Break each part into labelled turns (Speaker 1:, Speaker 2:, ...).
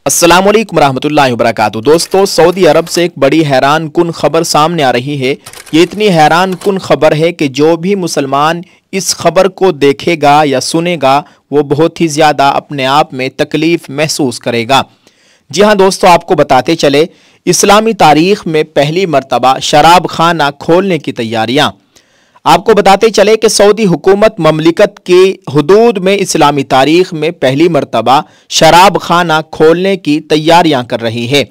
Speaker 1: अस्सलाम वालेकुम रहमतुल्लाहि व बरकातुहू। दोस्तों, सऊदी अरब से एक बड़ी हैरान कुन खबर सामने आ रही है। ये इतनी हैरान कुन खबर है कि जो भी मुसलमान इस खबर को देखेगा या सुनेगा वो बहुत ही ज़्यादा अपने आप में तकलीफ़ महसूस करेगा। जी हाँ दोस्तों, आपको बताते चले, इस्लामी तारीख़ में पहली मरतबा शराब खाना खोलने की तैयारियाँ। आपको बताते चले कि सऊदी हुकूमत ममलिकत की हुदूद में इस्लामी तारीख में पहली मरतबा शराब खाना खोलने की तैयारियां कर रही है।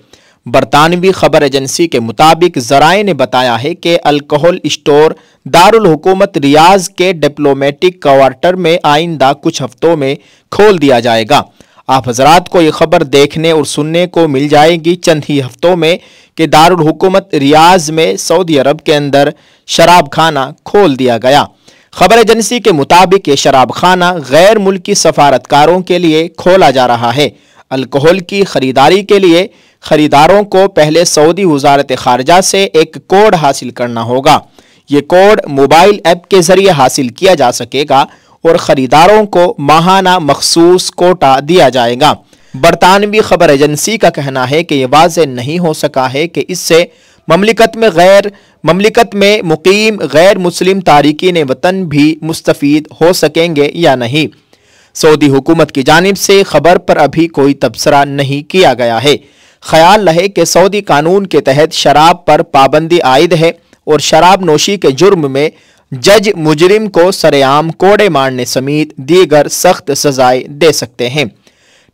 Speaker 1: बरतानवी खबर एजेंसी के मुताबिक ज़राए ने बताया है कि अल्कोहल स्टोर दारुल हुकूमत रियाज के डिप्लोमेटिक क्वार्टर में आइंदा कुछ हफ्तों में खोल दिया जाएगा। आप हजरात को ये खबर देखने और सुनने को मिल जाएगी चंद ही हफ्तों में कि दारुल हुकूमत रियाज में सऊदी अरब के अंदर शराब खाना खोल दिया गया। खबर एजेंसी के मुताबिक ये शराब खाना गैर मुल्की सफारतकारों के लिए खोला जा रहा है। अल्कोहल की खरीदारी के लिए खरीदारों को पहले सऊदी वजारत खारजा से एक कोड हासिल करना होगा। ये कोड मोबाइल ऐप के जरिए हासिल किया जा सकेगा और ख़रीदारों को माहाना मखसूस कोटा दिया जाएगा। बरतानवी खबर एजेंसी का कहना है कि यह वाज़ेह नहीं हो सका है कि इससे ममलिकत में मुकीम गैर मुस्लिम तारिकीन वतन भी मुस्तफ़ीद हो सकेंगे या नहीं। सऊदी हुकूमत की जानिब से खबर पर अभी कोई तबसरा नहीं किया गया है। ख्याल रहे कि सऊदी कानून के तहत शराब पर पाबंदी आयद है और शराब नोशी के जुर्म में जज मुजरिम को सरेआम कोड़े मारने समेत दीगर सख्त सजाएं दे सकते हैं।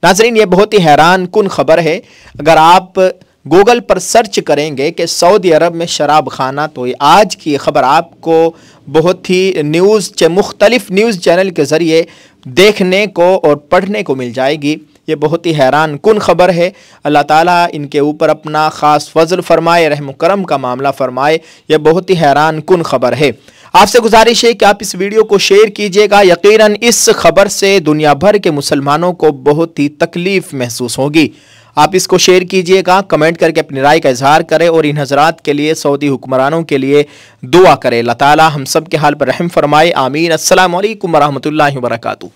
Speaker 1: नाज़रीन, ये बहुत ही हैरान कुन खबर है। अगर आप गूगल पर सर्च करेंगे कि सऊदी अरब में शराब खाना, तो ये आज की खबर आपको बहुत ही मुख्तलिफ न्यूज़ चैनल के ज़रिए देखने को और पढ़ने को मिल जाएगी। ये बहुत ही हैरान कुन खबर है। अल्लाह ताला इनके ऊपर अपना ख़ास फजल फरमाए, रहम करम का मामला फरमाए। यह बहुत ही हैरान कुन खबर है। आपसे गुजारिश है कि आप इस वीडियो को शेयर कीजिएगा। यकीनन इस खबर से दुनिया भर के मुसलमानों को बहुत ही तकलीफ़ महसूस होगी। आप इसको शेयर कीजिएगा, कमेंट करके अपनी राय का इजहार करें और इन हजरात के लिए, सऊदी हुक्मरानों के लिए दुआ करें। अल्लाह ताला हम सब के हाल पर रहम फरमाए। आमीन। अस्सलामु अलैकुम व रहमतुल्लाहि व बरकातुहू।